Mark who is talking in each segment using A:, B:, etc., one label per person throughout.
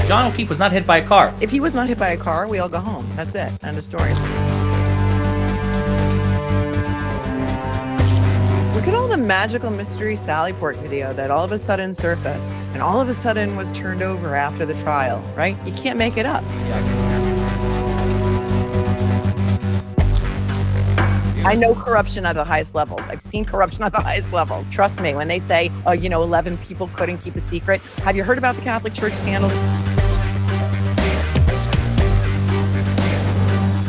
A: John O'Keefe was not hit by a car.
B: If he was not hit by a car, we all go home. That's it. End of story. Look at all the magical mystery Sallyport video that all of a sudden surfaced and all of a sudden was turned over after the trial, right? You can't make it up. I know corruption at the highest levels. I've seen corruption at the highest levels. Trust me, when they say, 11 people couldn't keep a secret. Have you heard about the Catholic Church scandal?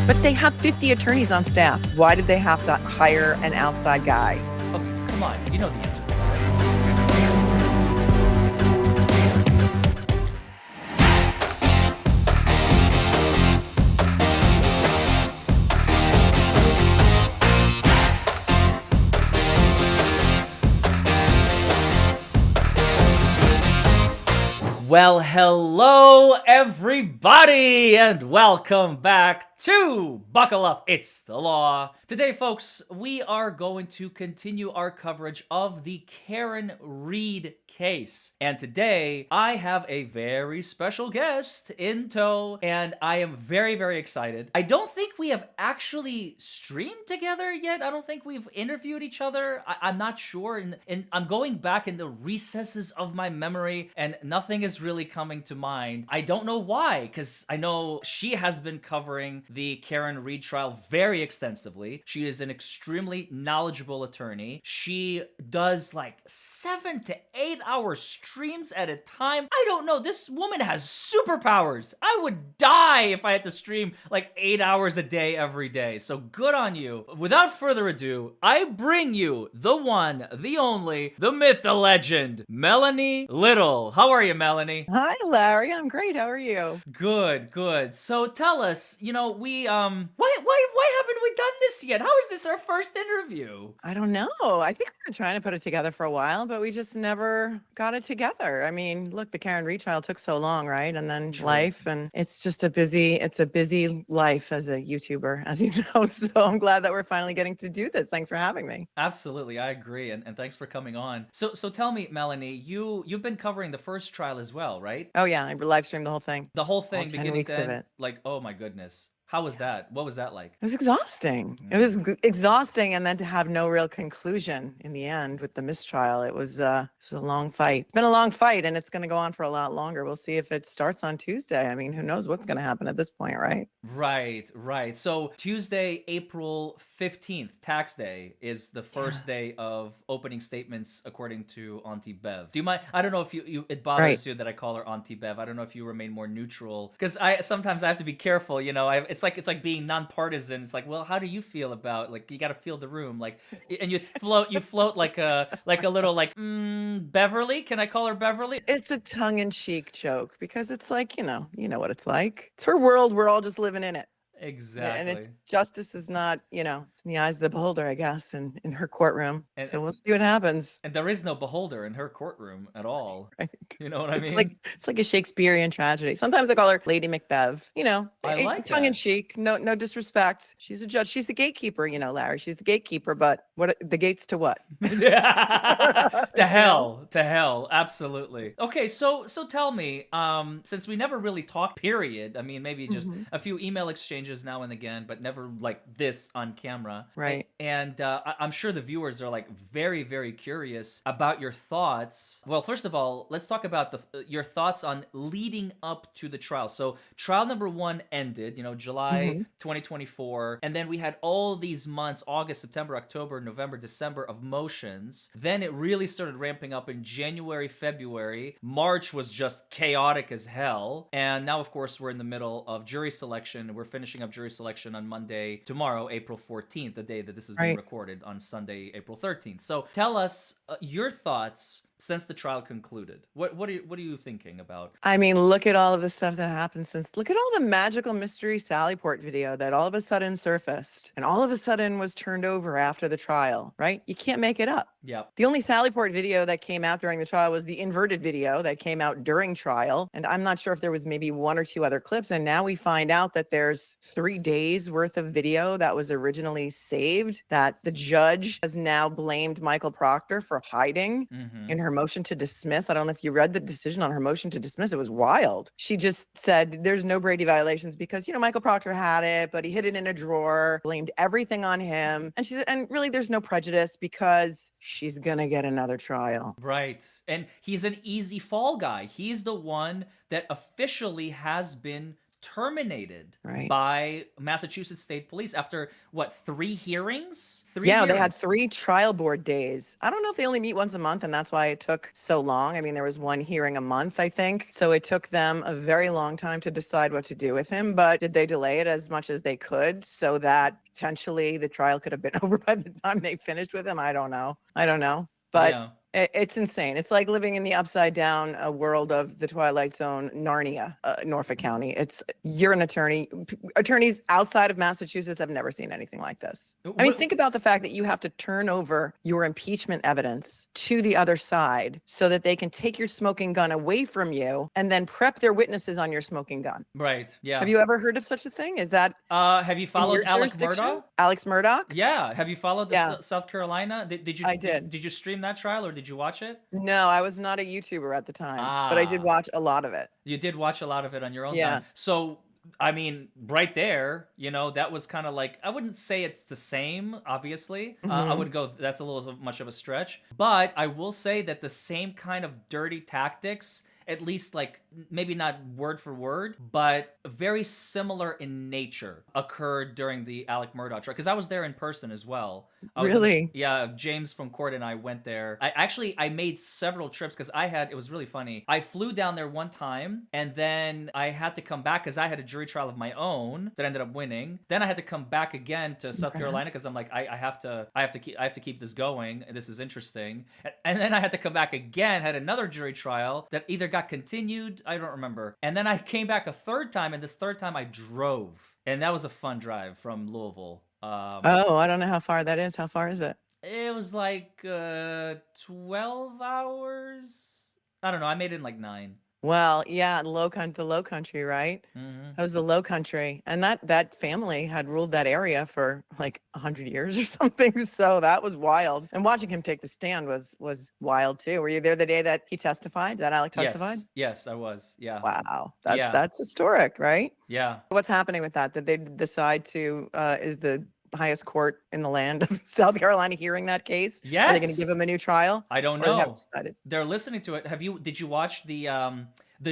B: But they have 50 attorneys on staff. Why did they have to hire an outside guy?
A: Oh, come on, you know the answer. Well, hello everybody, and welcome back to Buckle Up, It's the Law. Today, folks, we are going to continue our coverage of the Karen Read case. And today, I have a very special guest in tow, and I am very, very excited. I don't think we have actually streamed together yet. I don't think we've interviewed each other. I'm not sure, and I'm going back in the recesses of my memory, and nothing is really coming to mind. I don't know why, because I know she has been covering the Karen Read trial very extensively. She is an extremely knowledgeable attorney. She does like 7 to 8 hour streams at a time. I don't know. This woman has superpowers. I would die if I had to stream like 8 hours a day every day. So good on you. Without further ado, I bring you the one, the only, the myth, the legend, Melanie Little. How are you, Melanie?
B: Hi, Larry. I'm great. How are you?
A: Good, good. So tell us, why haven't we done this yet? How is this our first interview?
B: I don't know. I think we've been trying to put it together for a while, but we just never got it together. I mean, look, the Karen Read trial took so long, right? And then life, and it's a busy life as a YouTuber, as you know. So I'm glad that we're finally getting to do this. Thanks for having me.
A: Absolutely, I agree, and thanks for coming on. So tell me, Melanie, you've been covering the first trial as well, right?
B: Oh yeah, I live streamed the whole thing.
A: The whole thing,
B: All 10
A: beginning
B: weeks
A: to
B: of
A: end.
B: it.
A: Like, oh my goodness. How was that? What was that like?
B: It was exhausting. It was exhausting, and then to have no real conclusion in the end with the mistrial, it was a long fight. It's been a long fight, and it's going to go on for a lot longer. We'll see if it starts on Tuesday. I mean, who knows what's going to happen at this point, right?
A: Right. So Tuesday, April 15th, tax day, is the first day of opening statements according to Auntie Bev. Do you mind? I don't know if it bothers you that I call her Auntie Bev. I don't know if you remain more neutral, because sometimes I have to be careful. It's like being nonpartisan. It's like, well, how do you feel about, like, you got to feel the room, like, and you float like a little Beverly. Can I call her Beverly?
B: It's a tongue-in-cheek joke because it's like, you know what it's like. It's her world. We're all just living in it.
A: Exactly.
B: And it's justice is not, it's in the eyes of the beholder, I guess, in her courtroom. So we'll see what happens.
A: And there is no beholder in her courtroom at all.
B: Right.
A: You know what I mean?
B: It's like a Shakespearean tragedy. Sometimes I call her Lady Macbeth.
A: I like
B: tongue in cheek. No disrespect. She's a judge. She's the gatekeeper. Larry. She's the gatekeeper. But what the gates to what?
A: To hell. Absolutely. Okay, so tell me, since we never really talked, period. I mean, maybe just a few email exchanges now and again, but never like this on camera.
B: Right.
A: And I'm sure the viewers are like very, very curious about your thoughts. Well, first of all, let's talk about your thoughts on leading up to the trial. So trial number 1 ended, July 2024. And then we had all these months, August, September, October, November, December, of motions. Then it really started ramping up in January, February. March was just chaotic as hell. And now, of course, we're in the middle of jury selection. We're finishing up jury selection on Monday, tomorrow, April 14th, the day that this is being recorded, on Sunday, April 13th. So tell us your thoughts since the trial concluded. What are you thinking about?
B: I mean, look at all of the stuff that happened look at all the magical mystery Sallyport video that all of a sudden surfaced and all of a sudden was turned over after the trial, right? You can't make it up.
A: Yeah.
B: The only Sallyport video that came out during the trial was the inverted video that came out during trial. And I'm not sure if there was maybe 1 or 2 other clips. And now we find out that there's 3 days worth of video that was originally saved that the judge has now blamed Michael Proctor for hiding in her her motion to dismiss. I don't know if you read the decision on her motion to dismiss. It was wild. She just said there's no Brady violations because, Michael Proctor had it, but he hid it in a drawer, blamed everything on him. And she said, and really there's no prejudice because she's going to get another trial.
A: Right. And he's an easy fall guy. He's the one that officially has been terminated by Massachusetts State Police after 3 hearings?
B: They had 3 trial board days. I don't know if they only meet once a month, and that's why it took so long. I mean, there was 1 hearing a month, I think. So it took them a very long time to decide what to do with him. But did they delay it as much as they could so that potentially the trial could have been over by the time they finished with him? I don't know. But it's insane. It's like living in the upside down world of the Twilight Zone, Narnia, Norfolk County. You're an attorney. Attorneys outside of Massachusetts have never seen anything like this. I mean, think about the fact that you have to turn over your impeachment evidence to the other side so that they can take your smoking gun away from you and then prep their witnesses on your smoking gun.
A: Right. Yeah.
B: Have you ever heard of such a thing? Is that
A: have you followed Alex Murdaugh?
B: Alex Murdaugh?
A: Yeah. Have you followed the South Carolina? Did you?
B: I did.
A: Did you stream that trial or did you watch it?
B: No, I was not a YouTuber at the time, but I did watch a lot of it.
A: You did watch a lot of it on your own time. So, I mean, right there, that was kind of like, I wouldn't say it's the same, obviously. I would go, that's a little much of a stretch. But I will say that the same kind of dirty tactics, at least maybe not word for word, but very similar in nature, occurred during the Alec Murdaugh trial. Because I was there in person as well.
B: Really?
A: James from court and I went there. I made several trips because it was really funny. I flew down there one time and then I had to come back because I had a jury trial of my own that ended up winning. Then I had to come back again to South Carolina because I'm like, I have to keep this going. This is interesting. And then I had to come back again, had another jury trial that either got continued, I don't remember. And then I came back a third time, and this third time I drove. And that was a fun drive from Louisville.
B: I don't know how far that is. How far is it?
A: It was 12 hours. I don't know. I made it in 9.
B: Well, yeah, the low country, right?
A: Mm-hmm.
B: That was the low country. And that family had ruled that area for 100 years or something. So that was wild. And watching him take the stand was wild too. Were you there the day that he testified, that Alec testified?
A: Yes, I was. Yeah.
B: Wow. That's historic, right?
A: Yeah.
B: What's happening with that? Did they decide to, is the highest court in the land of South Carolina hearing that case?
A: Yes.
B: Are they going to give him a new trial?
A: I don't
B: Or they
A: know.
B: haven't decided?
A: They're listening to it. Did you watch the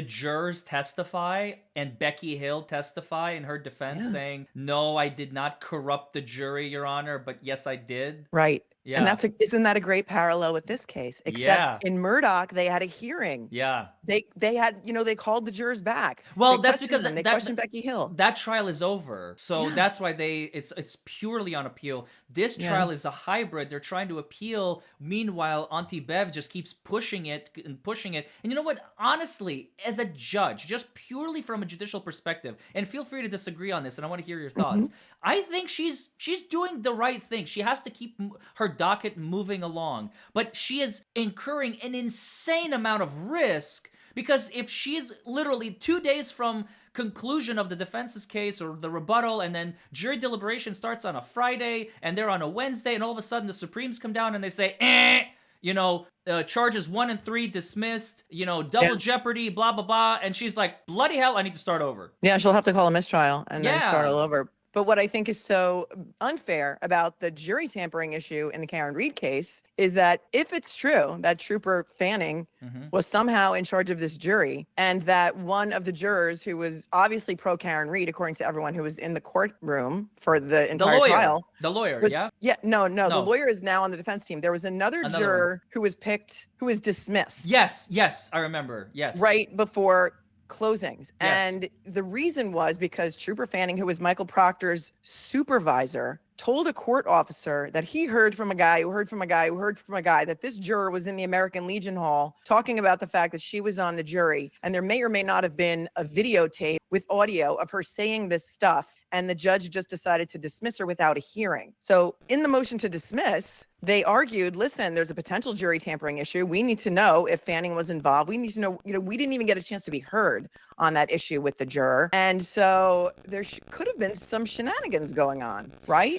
A: jurors testify and Becky Hill testify in her defense saying, "No, I did not corrupt the jury, Your Honor, but yes, I did."
B: Right.
A: Yeah.
B: And isn't that a great parallel with this case? Except in Murdaugh, they had a hearing.
A: Yeah.
B: They had, they called the jurors back.
A: Well,
B: They
A: that's
B: questioned
A: because
B: them. They questioned Becky Hill.
A: That trial is over. So that's why it's purely on appeal. This trial is a hybrid. They're trying to appeal. Meanwhile, Auntie Bev just keeps pushing it and pushing it. And you know what? Honestly, as a judge, just purely from a judicial perspective, and feel free to disagree on this, and I want to hear your thoughts. I think she's doing the right thing. She has to keep her docket moving along, but she is incurring an insane amount of risk because if she's literally 2 days from conclusion of the defense's case or the rebuttal, and then jury deliberation starts on a Friday and they're on a Wednesday, and all of a sudden the Supremes come down and they say, charges 1 and 3 dismissed, double jeopardy, blah, blah, blah. And she's like, bloody hell, I need to start over.
B: Yeah, she'll have to call a mistrial and then start all over. But what I think is so unfair about the jury tampering issue in the Karen Reed case is that if it's true that Trooper Fanning was somehow in charge of this jury, and that one of the jurors who was obviously pro Karen Reed, according to everyone who was in the courtroom for the entire trial.
A: The lawyer,
B: No, the lawyer is now on the defense team. There was another juror who was picked, who was dismissed.
A: Yes, I remember. Yes.
B: Right before closings.
A: Yes.
B: And the reason was because Trooper Fanning, who was Michael Proctor's supervisor, told a court officer that he heard from a guy who heard from a guy who heard from a guy that this juror was in the American Legion Hall talking about the fact that she was on the jury. And there may or may not have been a videotape with audio of her saying this stuff. and the judge just decided to dismiss her without a hearing. So in the motion to dismiss, they argued, listen, there's a potential jury tampering issue. We need to know if Fanning was involved. We need to know, we didn't even get a chance to be heard on that issue with the juror. And so there could have been some shenanigans going on, right?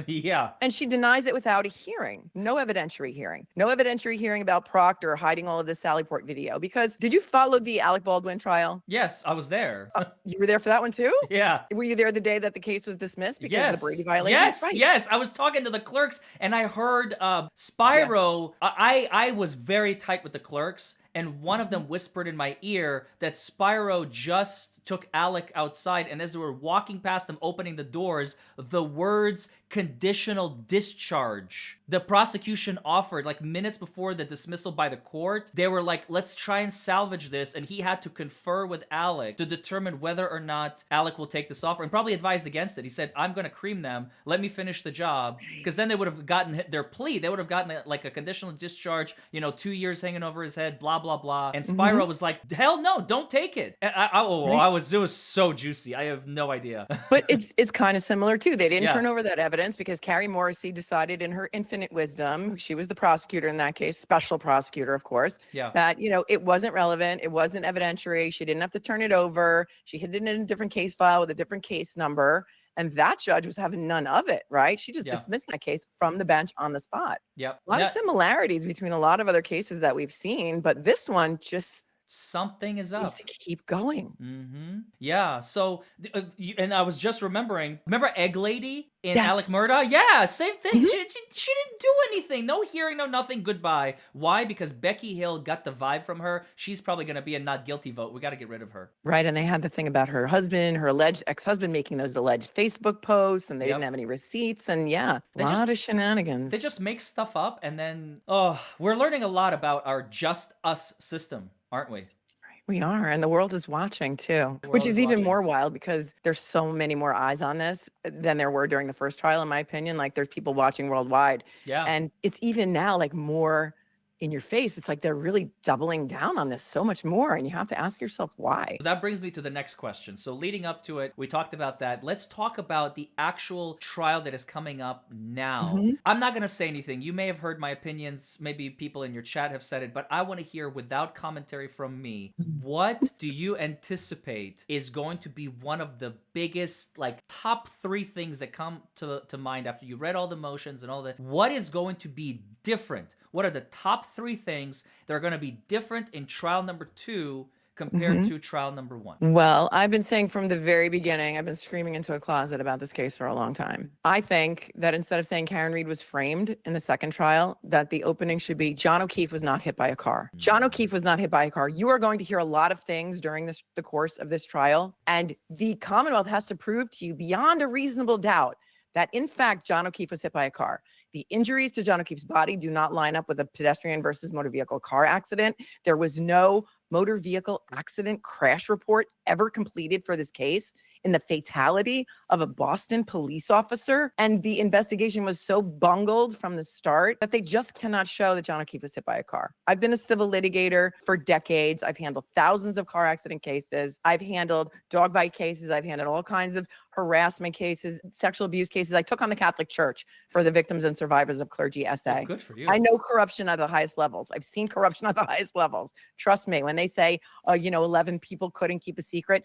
A: Yeah.
B: And she denies it without a hearing. No evidentiary hearing. No evidentiary hearing about Proctor hiding all of the Sally Port video. Because did you follow the Alec Baldwin trial?
A: Yes, I was there.
B: You were there for that one too?
A: Yeah.
B: Were you there the day that the case was dismissed because of the Brady violation?
A: Yes,
B: Right.
A: yes. I was talking to the clerks and I heard Spyro. Yeah. I was very tight with the clerks, and one of them whispered in my ear that Spyro just took Alec outside, and as they were walking past them, opening the doors, the words conditional discharge, the prosecution offered, like minutes before the dismissal by the court, they were like, let's try and salvage this, and he had to confer with Alec to determine whether or not Alec will take this offer, and probably advised against it. He said, I'm gonna cream them, let me finish the job, because then they would have gotten their plea, they would have gotten like a conditional discharge, 2 years hanging over his head, blah, blah, blah, and Spyro was like, hell no, don't take it. It was so juicy, I have no idea.
B: But it's kind of similar too. They didn't turn over that evidence because Carrie Morrissey decided in her infinite wisdom, she was the prosecutor in that case, special prosecutor, of course, that, it wasn't relevant. It wasn't evidentiary. She didn't have to turn it over. She hid it in a different case file with a different case number. And that judge was having none of it, right? She just dismissed that case from the bench on the spot.
A: Yep.
B: A lot of similarities between a lot of other cases that we've seen, but this one just
A: something is
B: seems
A: up.
B: to keep going.
A: Yeah. So, and I was just remembering. Remember Egg Lady in
B: Yes.
A: Alec Murdaugh? Yeah, same thing. She didn't do anything. No hearing, no nothing. Goodbye. Why? Because Becky Hill got the vibe from her. She's probably going to be a not guilty vote. We got to get rid of her.
B: Right. And they had the thing about her husband, her alleged ex-husband making those alleged Facebook posts, and they didn't have any receipts. And a lot of shenanigans.
A: They just make stuff up, and then we're learning a lot about our just us system, aren't we?
B: We are, and the world is watching too, which is even more wild because there's so many more eyes on this than there were during the first trial, in my opinion. Like there's people watching worldwide.
A: Yeah.
B: And it's even now like more in your face. It's like they're really doubling down on this so much more, and you have to ask yourself why.
A: That brings me to the next question. So leading up to it, we talked about that. Let's talk about the actual trial that is coming up now. I'm not going to say anything. You may have heard my opinions. Maybe people in your chat have said it, but I want to hear without commentary from me. What do you anticipate is going to be one of the biggest, like top 3 things that come to mind after you read all the motions and all that? What is going to be different? What are the top 3 things that are going to be different in trial number 2 compared to trial number 1?
B: Well, I've been saying from the very beginning, I've been screaming into a closet about this case for a long time. I think that instead of saying Karen Reed was framed in the second trial, that the opening should be John O'Keefe was not hit by a car. John O'Keefe was not hit by a car. You are going to hear a lot of things during the course of this trial, and the Commonwealth has to prove to you beyond a reasonable doubt that in fact, John O'Keefe was hit by a car. The injuries to John O'Keefe's body do not line up with a pedestrian versus motor vehicle car accident. There was no motor vehicle accident crash report ever completed for this case in the fatality of a Boston police officer. And the investigation was so bungled from the start that they just cannot show that John O'Keefe was hit by a car. I've been a civil litigator for decades. I've handled thousands of car accident cases. I've handled dog bite cases. I've handled all kinds of harassment cases, sexual abuse cases. I took on the Catholic Church for the victims and survivors of clergy SA.
A: Oh, good for you.
B: I know corruption at the highest levels. I've seen corruption at the highest levels. Trust me, when they say, 11 people couldn't keep a secret.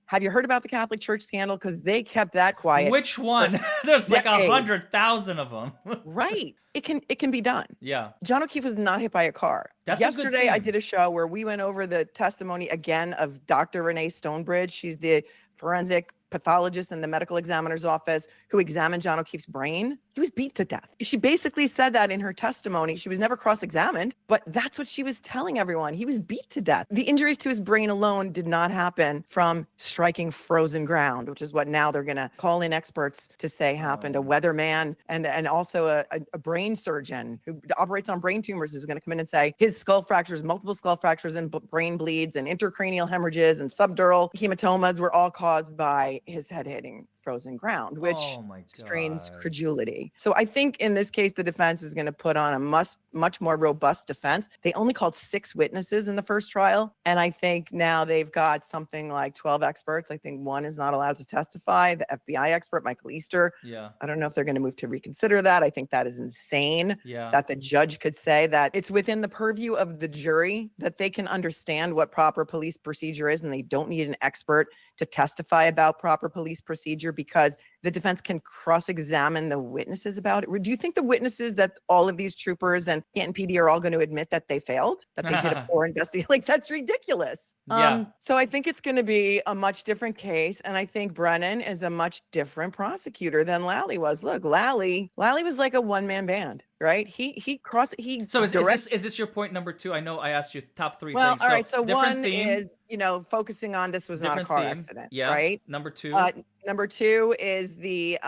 B: Have you heard about the Catholic Church scandal? Because they kept that quiet.
A: Which one? There's like 100,000 of them.
B: Right. It can be done.
A: Yeah.
B: John O'Keefe was not hit by a car.
A: That's a good
B: Yesterday,
A: thing.
B: I did a show where we went over the testimony again of Dr. Renee Stonebridge. She's the forensic pathologist in the medical examiner's office who examined John O'Keefe's brain. He was beat to death. She basically said that in her testimony. She was never cross-examined, but that's what she was telling everyone. He was beat to death. The injuries to his brain alone did not happen from striking frozen ground, which is what now they're going to call in experts to say happened. A weatherman and also a brain surgeon who operates on brain tumors is going to come in and say his skull fractures, multiple skull fractures and brain bleeds and intracranial hemorrhages and subdural hematomas were all caused by his head hitting frozen ground, which
A: Oh my
B: strains
A: God.
B: credulity. So I think in this case, the defense is going to put on a much more robust defense. They only called 6 witnesses in the first trial. And I think now they've got something like 12 experts. I think one is not allowed to testify. The FBI expert, Michael Easter.
A: Yeah.
B: I don't know if they're going to move to reconsider that. I think that is insane
A: Yeah.
B: that the judge could say that it's within the purview of the jury, that they can understand what proper police procedure is and they don't need an expert to testify about proper police procedure because the defense can cross-examine the witnesses about it. Do you think the witnesses that all of these troopers and Canton PD are all going to admit that they failed, that they did a poor investigation? Like, that's ridiculous.
A: Yeah.
B: So I think it's going to be a much different case. And I think Brennan is a much different prosecutor than Lally was. Look, Lally was like a one-man band, right?
A: So is this your point number 2? I know I asked you top 3
B: Well,
A: things.
B: all
A: So
B: right. So
A: different
B: one
A: theme,
B: is, focusing on this was not a
A: different
B: car
A: theme.
B: accident,
A: Yeah.
B: right?
A: Number 2.
B: Number 2 is the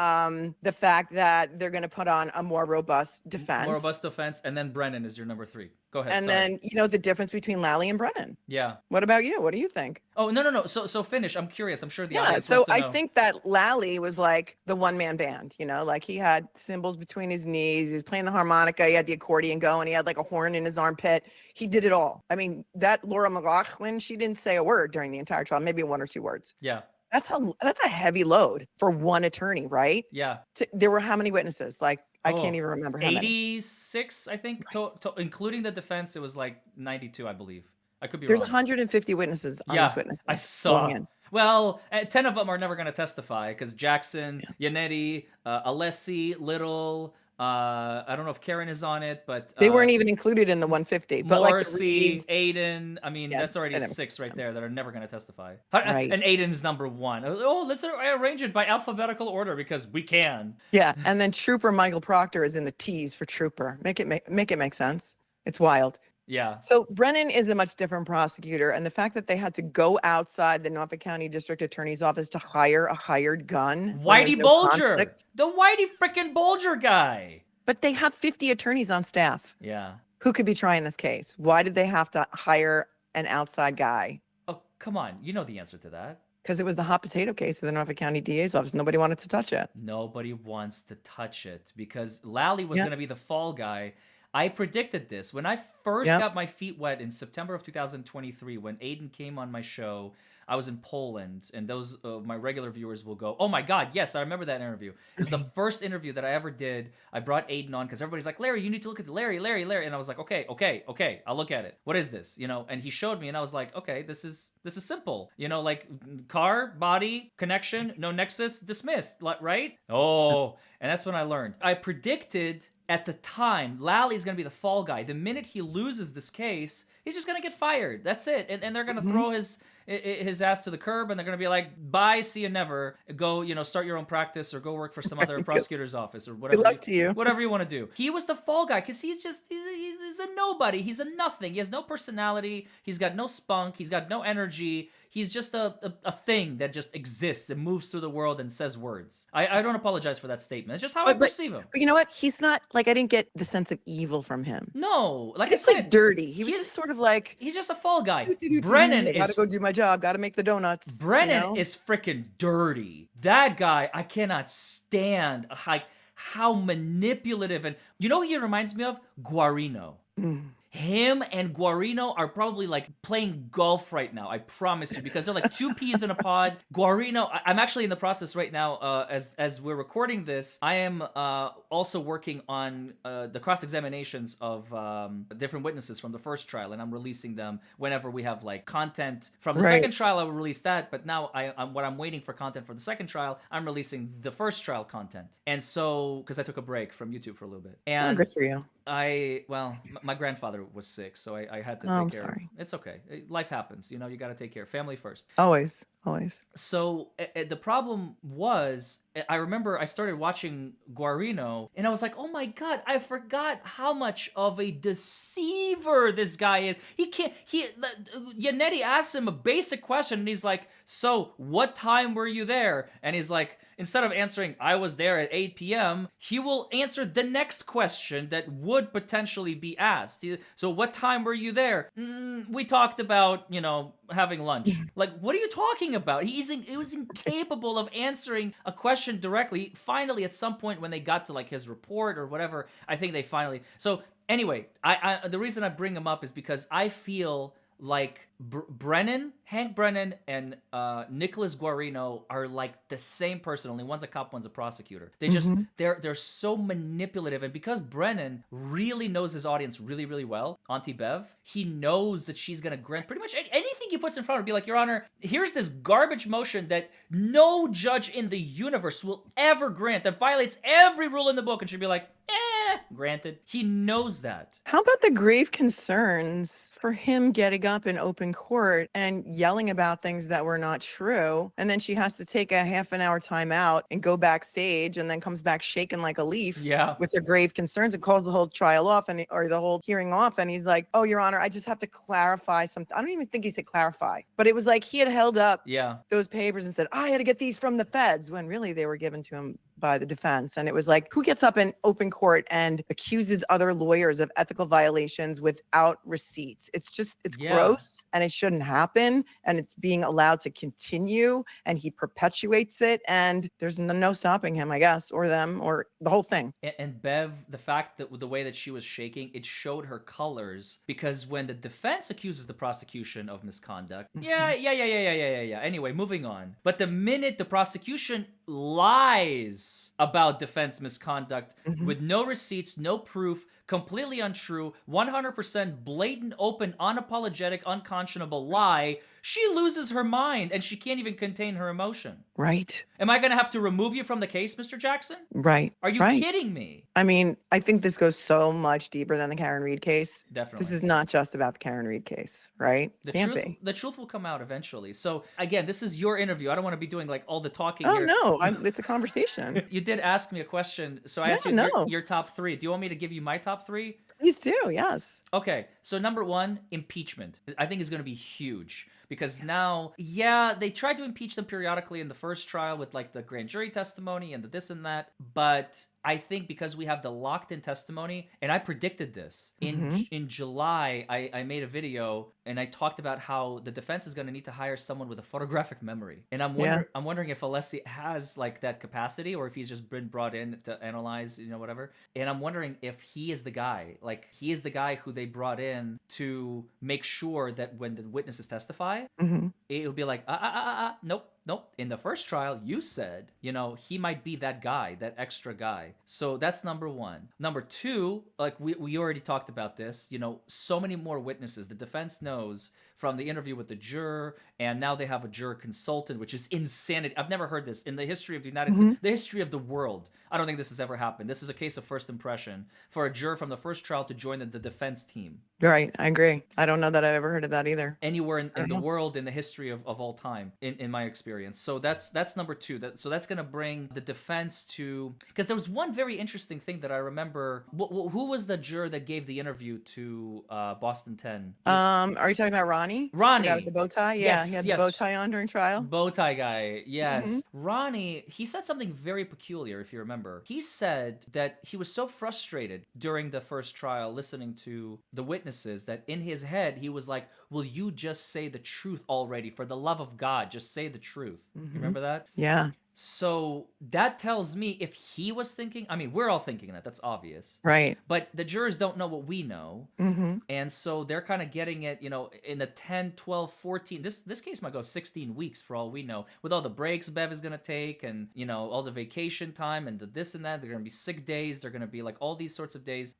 B: fact that they're going to put on a more robust defense.
A: More robust defense, and then Brennan is your number 3. Go ahead.
B: And
A: sorry.
B: then the difference between Lally and Brennan.
A: Yeah.
B: What about you? What do you think?
A: Oh, no. So finish. I'm curious. I'm sure the
B: Yeah,
A: audience
B: so
A: wants to
B: I
A: know.
B: think that Lally was like the one-man band, like he had cymbals between his knees, he was playing the harmonica, he had the accordion going, he had like a horn in his armpit. He did it all. I mean, that Laura McLaughlin, she didn't say a word during the entire trial, maybe 1 or 2 words.
A: Yeah.
B: That's a heavy load for one attorney, right?
A: Yeah.
B: There were how many witnesses? Like, I can't even remember how many.
A: 86, I think, including the defense, it was like 92, I believe. I could be
B: There's
A: wrong.
B: 150 witnesses on this witness
A: I
B: list
A: saw.
B: going in.
A: Well, 10 of them are never going to testify because Jackson, Yannetti, Alessi, Little, I don't know if Karen is on it, but
B: they weren't even included in the 150. But
A: Morrissey,
B: like
A: Aiden, I mean, that's already 6 right there that are never going to testify. Right. And Aiden's number 1. Oh, let's arrange it by alphabetical order because we can.
B: Yeah, and then Trooper Michael Proctor is in the T's for Trooper. Make it make sense. It's wild.
A: Yeah.
B: So Brennan is a much different prosecutor, and the fact that they had to go outside the Norfolk County District Attorney's Office to hire a hired gun.
A: Whitey Bulger, the Whitey frickin' Bulger guy.
B: But they have 50 attorneys on staff.
A: Yeah.
B: Who could be trying this case? Why did they have to hire an outside guy?
A: Oh, come on. You know the answer to that.
B: Because it was the hot potato case of the Norfolk County DA's office. Nobody wanted to touch it.
A: Nobody wants to touch it because Lally was going to be the fall guy. I predicted this. When I first got my feet wet in September of 2023, when Aiden came on my show, I was in Poland, and those my regular viewers will go, oh my God, yes, I remember that interview. It was the first interview that I ever did. I brought Aiden on because everybody's like, Larry, you need to look at the Larry. And I was like, okay, I'll look at it. What is this? And he showed me, and I was like, okay, this is simple. Like car, body, connection, no nexus, dismissed, right? Oh, and that's when I learned. I predicted at the time, Lally's going to be the fall guy. The minute he loses this case, he's just going to get fired. That's it. And they're going to throw his ass to the curb, and they're going to be like, bye, see you never. Go, start your own practice or go work for some other prosecutor's office or whatever.
B: Good luck to you.
A: Whatever you want to do. He was the fall guy because he's a nobody. He's a nothing. He has no personality. He's got no spunk. He's got no energy. He's just a thing that just exists and moves through the world and says words. I don't apologize for that statement. It's just how I perceive him.
B: But you know what? He's not, I didn't get the sense of evil from him.
A: No, like
B: it's
A: I said,
B: dirty. He was just sort of like,
A: he's just a fall guy. Brennan is,
B: gotta go do my job, gotta make the donuts.
A: Brennan is freaking dirty. That guy, I cannot stand how manipulative, and who he reminds me of? Guarino. Him and Guarino are probably like playing golf right now. I promise you, because they're like 2 peas in a pod. Guarino, I'm actually in the process right now, as we're recording this. I am also working on the cross examinations of different witnesses from the first trial, and I'm releasing them whenever we have like content from the second trial. I will release that, but now I'm waiting for content for the second trial. I'm releasing the first trial content, and so because I took a break from YouTube for a little bit, and
B: good for you.
A: My grandfather was sick, so I had to take care.
B: Sorry.
A: It's okay. Life happens. You got to take care. Family first.
B: Always.
A: So the problem was, I remember I started watching Guarino, and I was like, oh my god, I forgot how much of a deceiver this guy is. Yannetti asks him a basic question, and he's like, so what time were you there? And he's like, instead of answering, I was there at 8 p.m., he will answer the next question that would potentially be asked. So what time were you there? We talked about, having lunch. Like, what are you talking about? He was incapable of answering a question directly. Finally, at some point when they got to like his report or whatever, I think they finally. So anyway, the reason I bring him up is because I feel like Hank Brennan, and Nicholas Guarino are like the same person. Only one's a cop, one's a prosecutor. They just they're so manipulative, and because Brennan really knows his audience really really well, Auntie Bev, he knows that she's gonna grant pretty much anything he puts in front of her. Be like, Your Honor, here's this garbage motion that no judge in the universe will ever grant, that violates every rule in the book, and she'd be like, granted. He knows that.
B: How about the grave concerns for him getting up in open court and yelling about things that were not true? And then she has to take a half an hour time out and go backstage, and then comes back shaking like a leaf with her grave concerns, and calls the whole trial off or the whole hearing off. And he's like, oh, Your Honor, I just have to clarify something. I don't even think he said clarify, but it was like he had held up those papers and said, I had to get these from the feds, when really they were given to him by the defense. And it was like, who gets up in open court and accuses other lawyers of ethical violations without receipts? It's gross, and it shouldn't happen, and it's being allowed to continue, and he perpetuates it, and there's no stopping him, I guess, or them, or the whole thing.
A: And Bev, the fact that the way that she was shaking, it showed her colors, because when the defense accuses the prosecution of misconduct, yeah. Anyway, moving on. But the minute the prosecution lies about defense misconduct with no receipts, no proof, completely untrue, 100% blatant, open, unapologetic, unconscionable lie, she loses her mind and she can't even contain her emotion.
B: Right.
A: Am I going to have to remove you from the case, Mr. Jackson?
B: Right.
A: Are you kidding me?
B: I mean, I think this goes so much deeper than the Karen Reed case.
A: Definitely.
B: This is not just about the Karen Reed case, right?
A: The truth will come out eventually. So again, this is your interview. I don't want to be doing like all the talking
B: here.
A: Oh,
B: no, it's a conversation.
A: You did ask me a question, so I asked you your top three. Do you want me to give you my top three?
B: Please do, yes.
A: Okay, so number one, impeachment. I think is going to be huge. Because now, they tried to impeach them periodically in the first trial with like the grand jury testimony and the this and that. But I think because we have the locked in testimony, and I predicted this in July, I made a video and I talked about how the defense is going to need to hire someone with a photographic memory. And I'm wondering if Alessi has like that capacity, or if he's just been brought in to analyze, whatever. And I'm wondering if he is the guy, who they brought in to make sure that when the witnesses testify, it'll be like, nope. In the first trial, you said, he might be that guy, that extra guy. So that's number one. Number two, like we already talked about this, so many more witnesses. The defense knows from the interview with the juror, and now they have a juror consultant, which is insanity. I've never heard this in the history of the United States, the history of the world. I don't think this has ever happened. This is a case of first impression for a juror from the first trial to join the defense team.
B: Right, I agree. I don't know that I've ever heard of that either.
A: Anywhere in the world, in the history of all time, in my experience. So that's number two. So that's going to bring the defense to... Because there was one very interesting thing that I remember. Who was the juror that gave the interview to Boston 10?
B: Are you talking about Ronnie?
A: Ronnie.
B: The guy with the bow tie? Yeah, he had the bow tie on during trial.
A: Bow tie guy, yes. Ronnie, he said something very peculiar, if you remember. He said that he was so frustrated during the first trial listening to the witnesses that in his head, he was like, will you just say the truth already? For the love of God, just say the truth. You remember that?
B: Yeah.
A: So that tells me if he was thinking, I mean, we're all thinking that, that's obvious.
B: Right.
A: But the jurors don't know what we know. And so they're kind of getting it, in the 10, 12, 14, this case might go 16 weeks for all we know, with all the breaks Bev is going to take and, all the vacation time and the this and that. They're going to be sick days. They're going to be like all these sorts of days.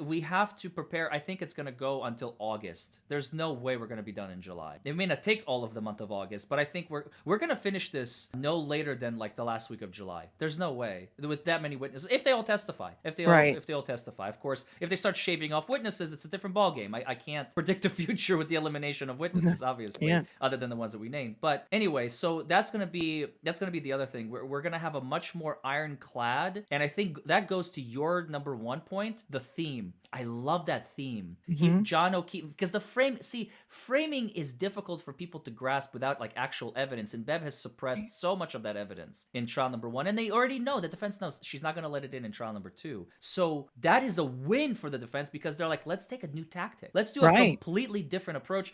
A: we have to prepare. I think it's going to go until August. There's no way we're going to be done in July. It may not take all of the month of August, but I think we're going to finish this no later than like the last week of July. There's no way with that many witnesses, if they all testify.
B: Right.
A: If they all testify. Of course, if they start shaving off witnesses, it's a different ballgame. I can't predict the future with the elimination of witnesses, obviously,
B: Yeah.
A: other than the ones that we named. But anyway, so that's gonna be the other thing. We're gonna have a much more ironclad, and I think that goes to your number one point, the theme. I love that theme. John O'Keefe, because framing is difficult for people to grasp without like actual evidence, and Bev has suppressed so much of that evidence in trial number one, and they already know, the defense knows she's not going to let it in trial number two. So that is a win for the defense, because they're like, let's take a new tactic. Let's do a
B: Right.
A: completely different approach.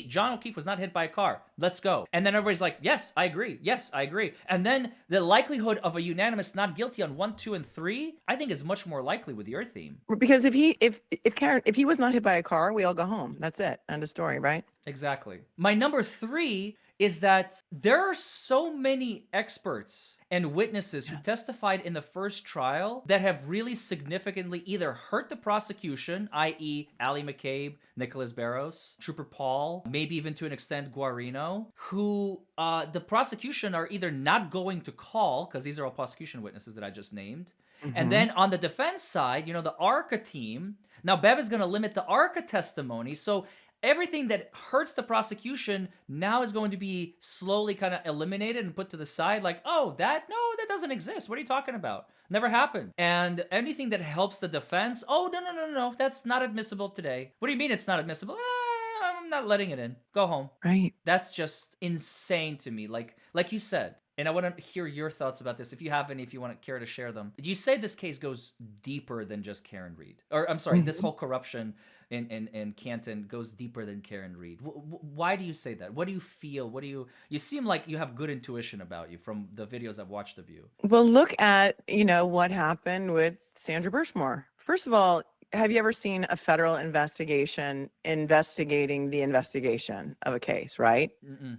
A: John O'Keefe was not hit by a car. Let's go. And then everybody's like, yes, I agree. Yes, I agree. And then the likelihood of a unanimous not guilty on 1, 2, and 3, I think is much more likely with your theme.
B: Because if he was not hit by a car, we all go home. That's it. End of story, right?
A: Exactly. My number 3 is that there are so many experts and witnesses who testified in the first trial that have really significantly either hurt the prosecution, i.e. Allie McCabe, Nicholas Barros, Trooper Paul, maybe even to an extent Guarino, who the prosecution are either not going to call, because these are all prosecution witnesses that I just named. And then on the defense side, the ARCA team, now Bev is going to limit the ARCA testimony, so everything that hurts the prosecution now is going to be slowly kind of eliminated and put to the side, like, oh, that doesn't exist. What are you talking about? Never happened. And anything that helps the defense, oh, no, that's not admissible today. What do you mean it's not admissible? I'm not letting it in. Go home.
B: Right.
A: That's just insane to me. Like you said, and I want to hear your thoughts about this, if you have any, if you want to care to share them. You say this case goes deeper than just Karen Reed. Or, I'm sorry, this whole corruption in Canton goes deeper than Karen Reed. Why do you say that? What do you feel? You seem like you have good intuition about you from the videos I've watched of you.
B: Well, look at, what happened with Sandra Birchmore. First of all, have you ever seen a federal investigation investigating the investigation of a case, right?